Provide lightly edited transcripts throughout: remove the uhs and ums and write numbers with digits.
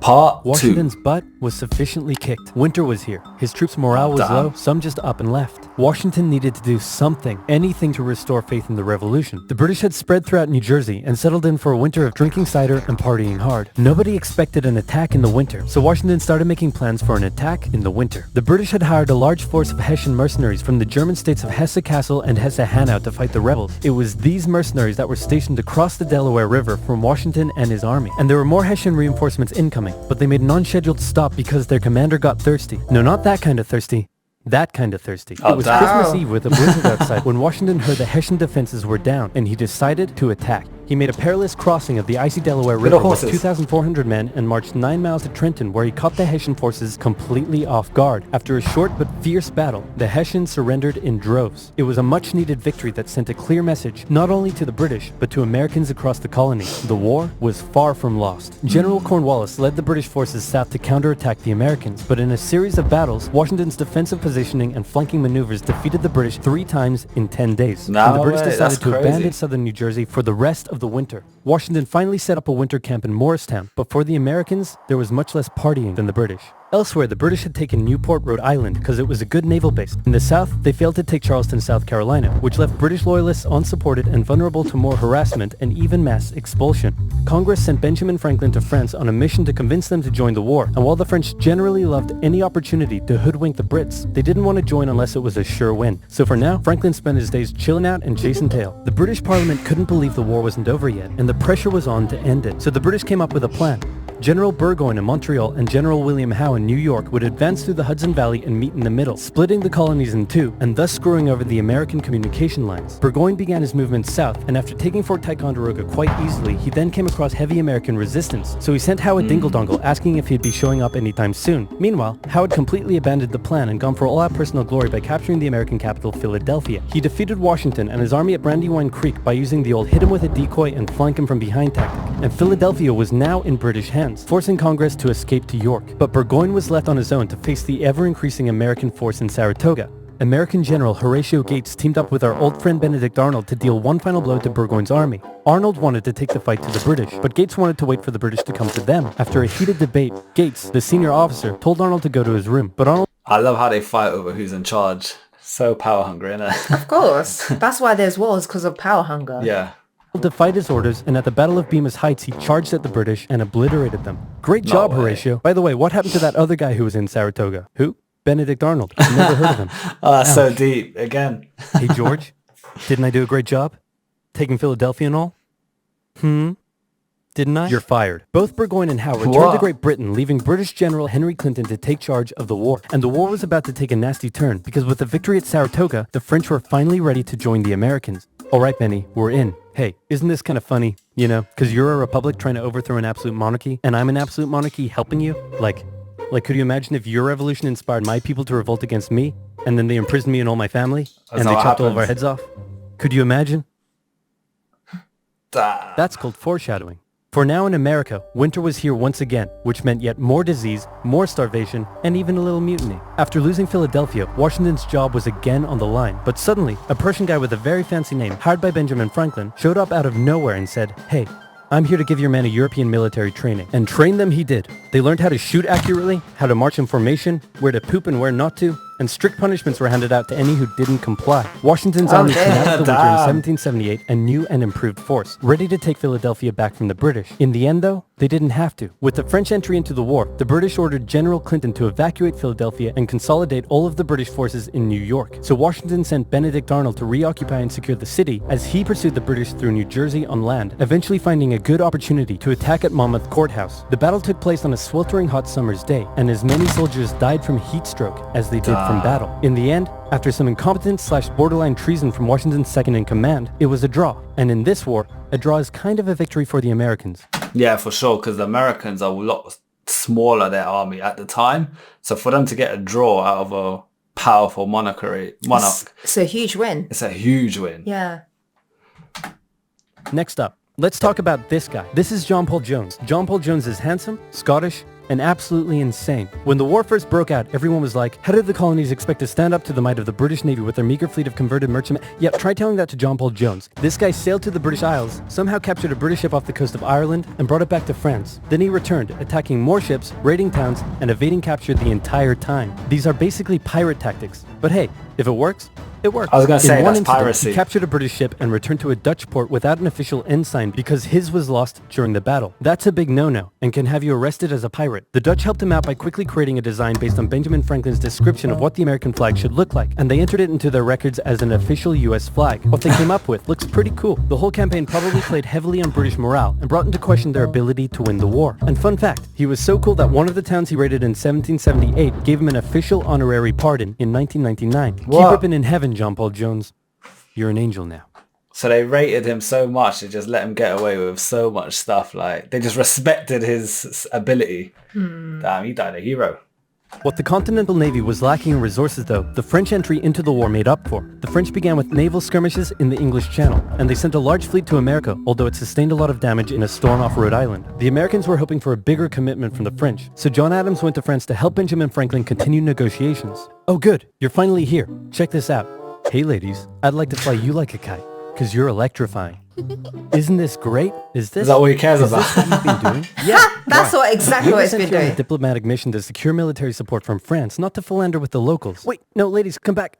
Part 2. Washington's butt was sufficiently kicked. Winter was here. His troops' morale was low, some just up and left. Washington needed to do something, anything to restore faith in the revolution. The British had spread throughout New Jersey and settled in for a winter of drinking cider and partying hard. Nobody expected an attack in the winter, so Washington started making plans for an attack in the winter. The British had hired a large force of Hessian mercenaries from the German states of Hesse-Kassel and Hesse-Hanau to fight the rebels. It was these mercenaries that were stationed across the Delaware River from Washington and his army. And there were more Hessian reinforcements incoming, but they made an unscheduled stop because their commander got thirsty. No, not that kind of thirsty. That kind of thirsty. It was Christmas Eve with a blizzard outside when Washington heard the Hessian defenses were down, and he decided to attack. He made a perilous crossing of the icy Delaware River with 2,400 men and marched 9 miles to Trenton, where he caught the Hessian forces completely off guard. After a short but fierce battle, the Hessians surrendered in droves. It was a much-needed victory that sent a clear message, not only to the British, but to Americans across the colony. The war was far from lost. General Cornwallis led the British forces south to counterattack the Americans, but in a series of battles, Washington's defensive positioning and flanking maneuvers defeated the British 3 times in 10 days. And the British decided to abandon southern New Jersey for the rest of the winter. Washington finally set up a winter camp in Morristown, but for the Americans, there was much less partying than the British. Elsewhere, the British had taken Newport, Rhode Island, because it was a good naval base. In the south, they failed to take Charleston, South Carolina, which left British loyalists unsupported and vulnerable to more harassment and even mass expulsion. Congress sent Benjamin Franklin to France on a mission to convince them to join the war, and while the French generally loved any opportunity to hoodwink the Brits, they didn't want to join unless it was a sure win. So for now, Franklin spent his days chilling out and chasing tail. The British Parliament couldn't believe the war wasn't over yet, and the pressure was on to end it. So the British came up with a plan. General Burgoyne in Montreal and General William Howe in New York would advance through the Hudson Valley and meet in the middle, splitting the colonies in two, and thus screwing over the American communication lines. Burgoyne began his movement south, and after taking Fort Ticonderoga quite easily, he then came across heavy American resistance. So he sent Howe a dingle-dongle asking if he'd be showing up anytime soon. Meanwhile, Howe had completely abandoned the plan and gone for all-out personal glory by capturing the American capital, Philadelphia. He defeated Washington and his army at Brandywine Creek by using the old hit him with a decoy and flank him from behind tactic, and Philadelphia was now in British hands, forcing Congress to escape to York. But Burgoyne was left on his own to face the ever-increasing American force in Saratoga. American General Horatio Gates teamed up with our old friend Benedict Arnold to deal one final blow to Burgoyne's army. Arnold wanted to take the fight to the British, but Gates wanted to wait for the British to come to them. After a heated debate, Gates, the senior officer, told Arnold to go to his room, but Arnold... I love how they fight over who's in charge. So power hungry, innit? Of course. That's why there's wars, because of power hunger. Yeah. defied his orders, and at the Battle of Bemis Heights, he charged at the British and obliterated them. Great job, Horatio. By the way, what happened to that other guy who was in Saratoga? Who? Benedict Arnold. I've never heard of him. Oh, that's so deep. Again. Hey, George. Didn't I do a great job? Taking Philadelphia and all? Didn't I? You're fired. Both Burgoyne and Howe returned to Great Britain, leaving British General Henry Clinton to take charge of the war. And the war was about to take a nasty turn, because with the victory at Saratoga, the French were finally ready to join the Americans. All right, Benny, we're in. Hey, isn't this kind of funny? You know, because you're a republic trying to overthrow an absolute monarchy, and I'm an absolute monarchy helping you? Like, could you imagine if your revolution inspired my people to revolt against me, and then they imprisoned me and all my family, and they chopped all of our heads off? Could you imagine? That's called foreshadowing. For now in America, winter was here once again, which meant yet more disease, more starvation, and even a little mutiny. After losing Philadelphia, Washington's job was again on the line. But suddenly, a Prussian guy with a very fancy name, hired by Benjamin Franklin, showed up out of nowhere and said, "Hey, I'm here to give your men a European military training." And train them he did. They learned how to shoot accurately, how to march in formation, where to poop and where not to, and strict punishments were handed out to any who didn't comply. Washington's army came out of the winter in 1778, a new and improved force, ready to take Philadelphia back from the British. In the end, though, they didn't have to. With the French entry into the war, the British ordered General Clinton to evacuate Philadelphia and consolidate all of the British forces in New York. So Washington sent Benedict Arnold to reoccupy and secure the city as he pursued the British through New Jersey on land, eventually finding a good opportunity to attack at Monmouth Courthouse. The battle took place on a sweltering hot summer's day, and as many soldiers died from heat stroke as they did from battle. In the end, after some incompetence/borderline treason from Washington's second-in-command, it was a draw. And in this war, a draw is kind of a victory for the Americans. Yeah, for sure, because the Americans are a lot smaller, their army at the time. So for them to get a draw out of a powerful monarch, it's a huge win. It's a huge win. Yeah. Next up, let's talk about this guy. This is John Paul Jones. John Paul Jones is handsome, Scottish, and absolutely insane. When the war first broke out, everyone was like, how did the colonies expect to stand up to the might of the British Navy with their meager fleet of converted merchantmen? Yep, try telling that to John Paul Jones. This guy sailed to the British Isles, somehow captured a British ship off the coast of Ireland, and brought it back to France. Then he returned, attacking more ships, raiding towns, and evading capture the entire time. These are basically pirate tactics. But hey, if it works, it works. I was going to say, In one that's incident, piracy. he captured a British ship and returned to a Dutch port without an official ensign because his was lost during the battle. That's a big no-no and can have you arrested as a pirate. The Dutch helped him out by quickly creating a design based on Benjamin Franklin's description of what the American flag should look like, and they entered it into their records as an official US flag. What they came up with looks pretty cool. The whole campaign probably played heavily on British morale and brought into question their ability to win the war. And fun fact, he was so cool that one of the towns he raided in 1778 gave him an official honorary pardon in 1999. Keep What? ripping in heaven, John Paul Jones. You're an angel now. So they rated him so much, they just let him get away with so much stuff. Like, they just respected his ability. Damn, he died a hero. What the Continental Navy was lacking in resources, though, the French entry into the war made up for. The French began with naval skirmishes in the English Channel, and they sent a large fleet to America, although it sustained a lot of damage in a storm off Rhode Island. The Americans were hoping for a bigger commitment from the French, so John Adams went to France to help Benjamin Franklin continue negotiations. Oh good, you're finally here. Check this out. Hey ladies, I'd like to fly you like a kite, because you're electrifying. Isn't this great? Is Is that what he cares this about? what you've been doing? Yeah. That's Why? exactly You what were it's sent been here on a doing. diplomatic mission to secure military support from France, not to philander with the locals. Wait, no, ladies, come back.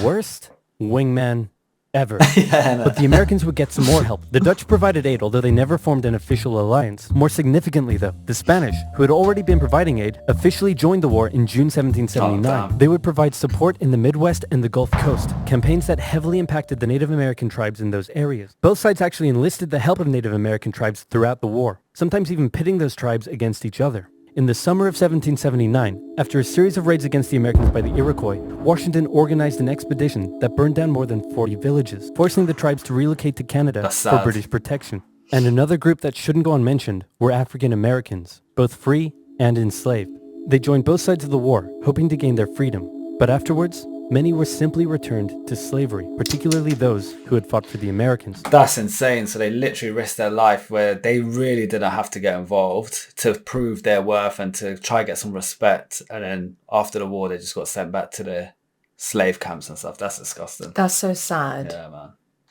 Worst wingman ever. But the Americans would get some more help. The Dutch provided aid, although they never formed an official alliance. More significantly, though, the Spanish, who had already been providing aid, officially joined the war in June 1779. Oh, damn. They would provide support in the Midwest and the Gulf Coast, campaigns that heavily impacted the Native American tribes in those areas. Both sides actually enlisted the help of Native American tribes throughout the war, sometimes even pitting those tribes against each other. In the summer of 1779, after a series of raids against the Americans by the Iroquois, Washington organized an expedition that burned down more than 40 villages, forcing the tribes to relocate to Canada That's for sad. British protection. And another group that shouldn't go unmentioned were African Americans, both free and enslaved. They joined both sides of the war, hoping to gain their freedom. But afterwards, many were simply returned to slavery, particularly those who had fought for the Americans. That's insane. So they literally risked their life where they really didn't have to get involved to prove their worth and to try get some respect. And then after the war, they just got sent back to their slave camps and stuff. That's disgusting. That's so sad. Yeah, man.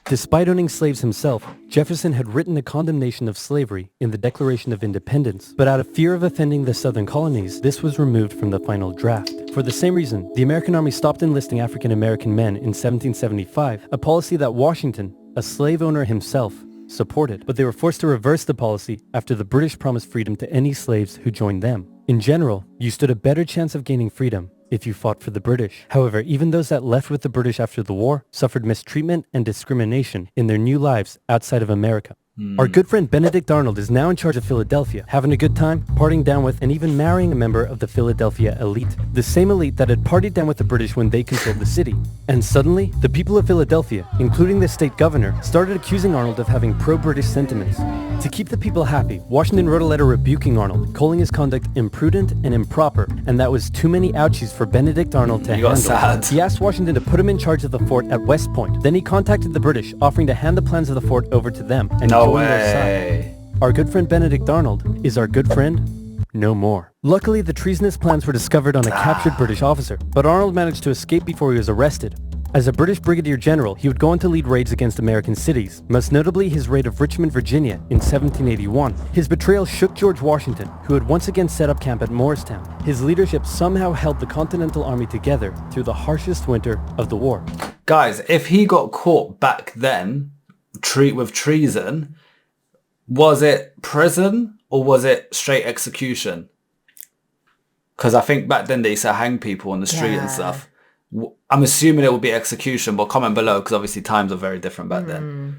Despite owning slaves himself, Jefferson had written a condemnation of slavery in the Declaration of Independence, but out of fear of offending the southern colonies, this was removed from the final draft. For the same reason, the American Army stopped enlisting African American men in 1775, a policy that Washington, a slave owner himself, supported. But they were forced to reverse the policy after the British promised freedom to any slaves who joined them. In general, you stood a better chance of gaining freedom if you fought for the British. However, even those that left with the British after the war suffered mistreatment and discrimination in their new lives outside of America. Our good friend Benedict Arnold is now in charge of Philadelphia, having a good time, partying down with, and even marrying a member of the Philadelphia elite. The same elite that had partied down with the British when they controlled the city. And suddenly, the people of Philadelphia, including the state governor, started accusing Arnold of having pro-British sentiments. To keep the people happy, Washington wrote a letter rebuking Arnold, calling his conduct imprudent and improper, and that was too many ouchies for Benedict Arnold to You got handle. sad. He asked Washington to put him in charge of the fort at West Point. Then he contacted the British, offering to hand the plans of the fort over to them and No join their way. side. Our good friend Benedict Arnold is our good friend no more. Luckily, the treasonous plans were discovered on a captured British officer, but Arnold managed to escape before he was arrested. As a British brigadier general, he would go on to lead raids against American cities, most notably his raid of Richmond, Virginia in 1781. His betrayal shook George Washington, who had once again set up camp at Morristown. His leadership somehow held the Continental Army together through the harshest winter of the war. Guys, if he got caught back then with treason, was it prison or was it straight execution? Because I think back then they used to hang people on the street and Yeah. stuff. I'm assuming it would be execution, but comment below because obviously times are very different back then.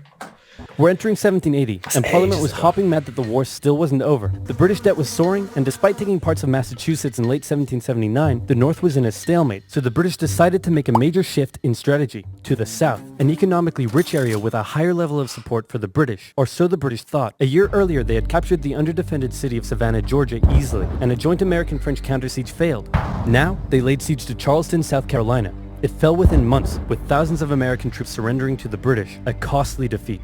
We're entering 1780, and Parliament ages was ago. hopping mad that the war still wasn't over. The British debt was soaring, and despite taking parts of Massachusetts in late 1779, the North was in a stalemate, so the British decided to make a major shift in strategy to the South, an economically rich area with a higher level of support for the British, or so the British thought. A year earlier, they had captured the underdefended city of Savannah, Georgia easily, and a joint American-French counter-siege failed. Now, they laid siege to Charleston, South Carolina. It fell within months, with thousands of American troops surrendering to the British, a costly defeat.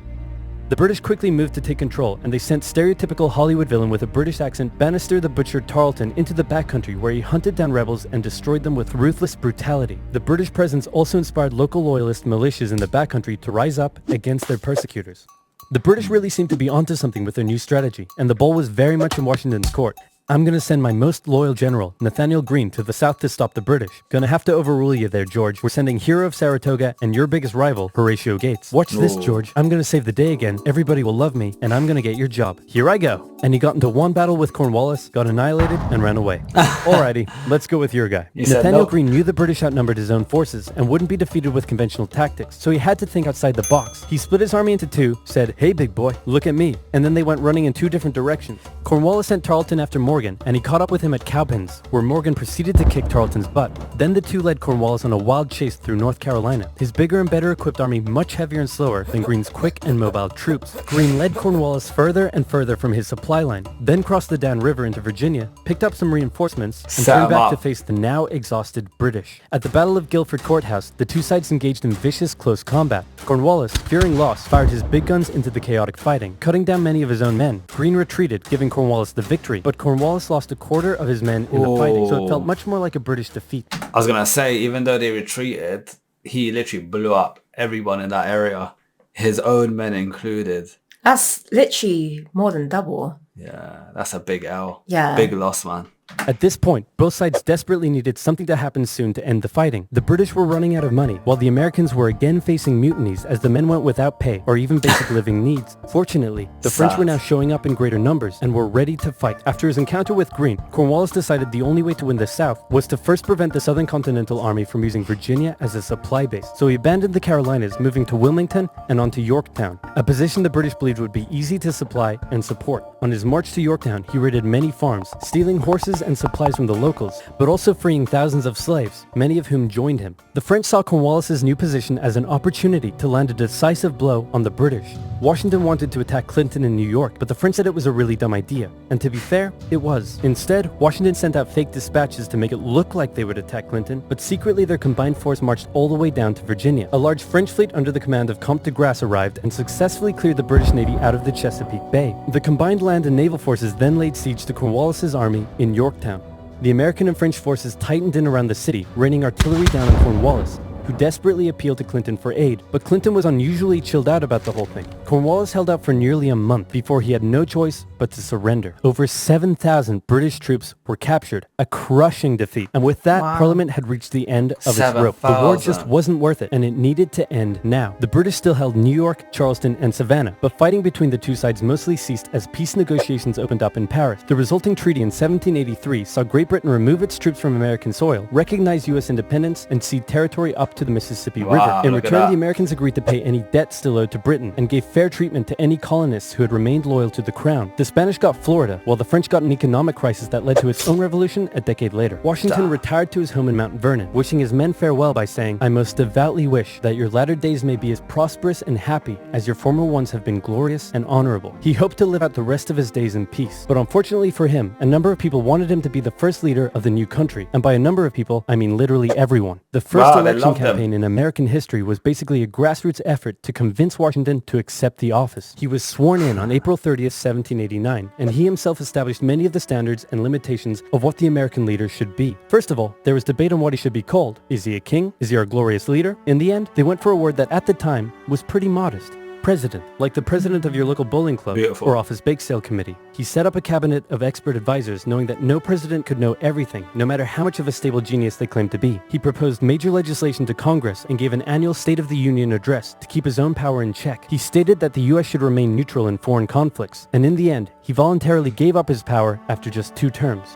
The British quickly moved to take control, and they sent stereotypical Hollywood villain with a British accent Bannister the Butcher Tarleton into the backcountry, where he hunted down rebels and destroyed them with ruthless brutality. The British presence also inspired local loyalist militias in the backcountry to rise up against their persecutors. The British really seemed to be onto something with their new strategy, and the ball was very much in Washington's court. I'm gonna send my most loyal general, Nathaniel Greene, to the south to stop the British. Gonna have to overrule you there, George. We're sending hero of Saratoga and your biggest rival, Horatio Gates. Watch this, George. I'm gonna save the day again, everybody will love me, and I'm gonna get your job. Here I go. And he got into one battle with Cornwallis, got annihilated, and ran away. Alrighty, let's go with your guy. Nathaniel Greene knew the British outnumbered his own forces and wouldn't be defeated with conventional tactics, so he had to think outside the box. He split his army into two, said, "Hey big boy, look at me," and then they went running in two different directions. Cornwallis sent Tarleton after Morgan, and he caught up with him at Cowpens, where Morgan proceeded to kick Tarleton's butt. Then the two led Cornwallis on a wild chase through North Carolina, his bigger and better equipped army much heavier and slower than Greene's quick and mobile troops. Greene led Cornwallis further and further from his supply line, then crossed the Dan River into Virginia, picked up some reinforcements, and turned back to face the now exhausted British. At the Battle of Guilford Courthouse, the two sides engaged in vicious close combat. Cornwallis, fearing loss, fired his big guns into the chaotic fighting, cutting down many of his own men. Greene retreated, giving Cornwallis the victory, but Cornwallis lost a quarter of his men in the fighting, so it felt much more like a British defeat. I was gonna say, even though they retreated, he literally blew up everyone in that area, his own men included. That's literally more than double. Yeah, that's a big L. Yeah. Big loss, man. At this point, both sides desperately needed something to happen soon to end the fighting. The British were running out of money, while the Americans were again facing mutinies as the men went without pay or even basic living needs. Fortunately, the French were now showing up in greater numbers and were ready to fight. After his encounter with Greene, Cornwallis decided the only way to win the South was to first prevent the Southern Continental Army from using Virginia as a supply base. So he abandoned the Carolinas, moving to Wilmington and on to Yorktown, a position the British believed would be easy to supply and support. On his march to Yorktown, he raided many farms, stealing horses and supplies from the locals, but also freeing thousands of slaves, many of whom joined him. The French saw Cornwallis's new position as an opportunity to land a decisive blow on the British. Washington wanted to attack Clinton in New York, but the French said it was a really dumb idea. And to be fair, it was. Instead, Washington sent out fake dispatches to make it look like they would attack Clinton, but secretly their combined force marched all the way down to Virginia. A large French fleet under the command of Comte de Grasse arrived and successfully cleared the British Navy out of the Chesapeake Bay. The combined land and naval forces then laid siege to Cornwallis's army in Yorktown. The American and French forces tightened in around the city, raining artillery down on Cornwallis, who desperately appealed to Clinton for aid, but Clinton was unusually chilled out about the whole thing. Cornwallis held out for nearly a month before he had no choice but to surrender. Over 7,000 British troops were captured, a crushing defeat. And with that, Parliament had reached the end of its rope. The war just wasn't worth it, and it needed to end now. The British still held New York, Charleston, and Savannah, but fighting between the two sides mostly ceased as peace negotiations opened up in Paris. The resulting treaty in 1783 saw Great Britain remove its troops from American soil, recognize U.S. independence, and cede territory up to the Mississippi River. In return, the Americans agreed to pay any debt still owed to Britain and gave fair treatment to any colonists who had remained loyal to the crown. The Spanish got Florida, while the French got an economic crisis that led to its own revolution a decade later. Washington retired to his home in Mount Vernon, wishing his men farewell by saying, "I most devoutly wish that your latter days may be as prosperous and happy as your former ones have been glorious and honorable." He hoped to live out the rest of his days in peace. But unfortunately for him, a number of people wanted him to be the first leader of the new country. And by a number of people, I mean literally everyone. The first election campaign in American history was basically a grassroots effort to convince Washington to accept the office. He was sworn in on April 30th, 1789, and he himself established many of the standards and limitations of what the American leader should be. First of all, there was debate on what he should be called. Is he a king? Is he our glorious leader? In the end, they went for a word that at the time was pretty modest. President, like the president of your local bowling club or office bake sale committee. He set up a cabinet of expert advisors, knowing that no president could know everything, no matter how much of a stable genius they claimed to be. He proposed major legislation to Congress and gave an annual State of the Union address to keep his own power in check. He stated that the U.S. should remain neutral in foreign conflicts, and in the end, he voluntarily gave up his power after just 2 terms.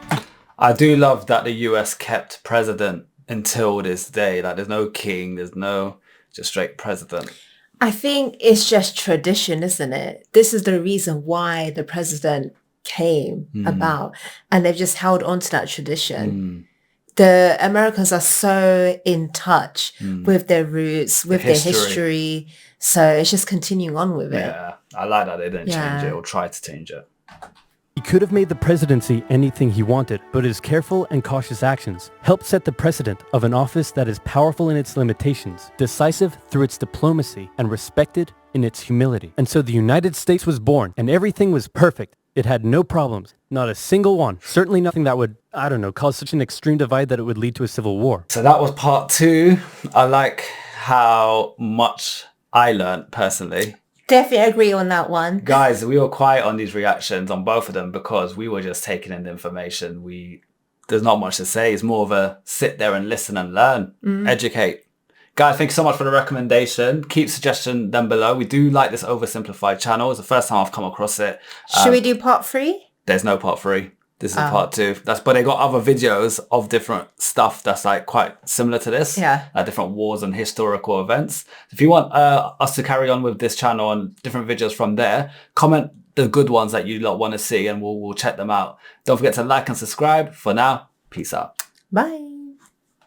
I do love that the US kept president until this day. Like, there's no king, there's no just straight president. I think it's just tradition, isn't it? This is the reason why the president came about, and they've just held on to that tradition. The Americans are so in touch with their roots, with their history, so it's just continuing on with it. Yeah, I like that they didn't change it or try to change it. He could have made the presidency anything he wanted, but his careful and cautious actions helped set the precedent of an office that is powerful in its limitations, decisive through its diplomacy, and respected in its humility. And so the United States was born, and everything was perfect. It had no problems, not a single one. Certainly nothing that would, I don't know, cause such an extreme divide that it would lead to a civil war. So that was part 2. I like how much I learned personally. Definitely agree on that one. Guys, we were quiet on these reactions on both of them because we were just taking in the information. There's not much to say. It's more of a sit there and listen and learn, educate. Guys, thank you so much for the recommendation. Keep suggestion them below. We do like this Oversimplified channel. It's the first time I've come across it. Should we do part 3? There's no part 3. This is part 2. But they got other videos of different stuff that's like quite similar to this. Yeah. Different wars and historical events. If you want us to carry on with this channel and different videos from there, comment the good ones that you lot want to see and we'll check them out. Don't forget to like and subscribe. For now, peace out. Bye.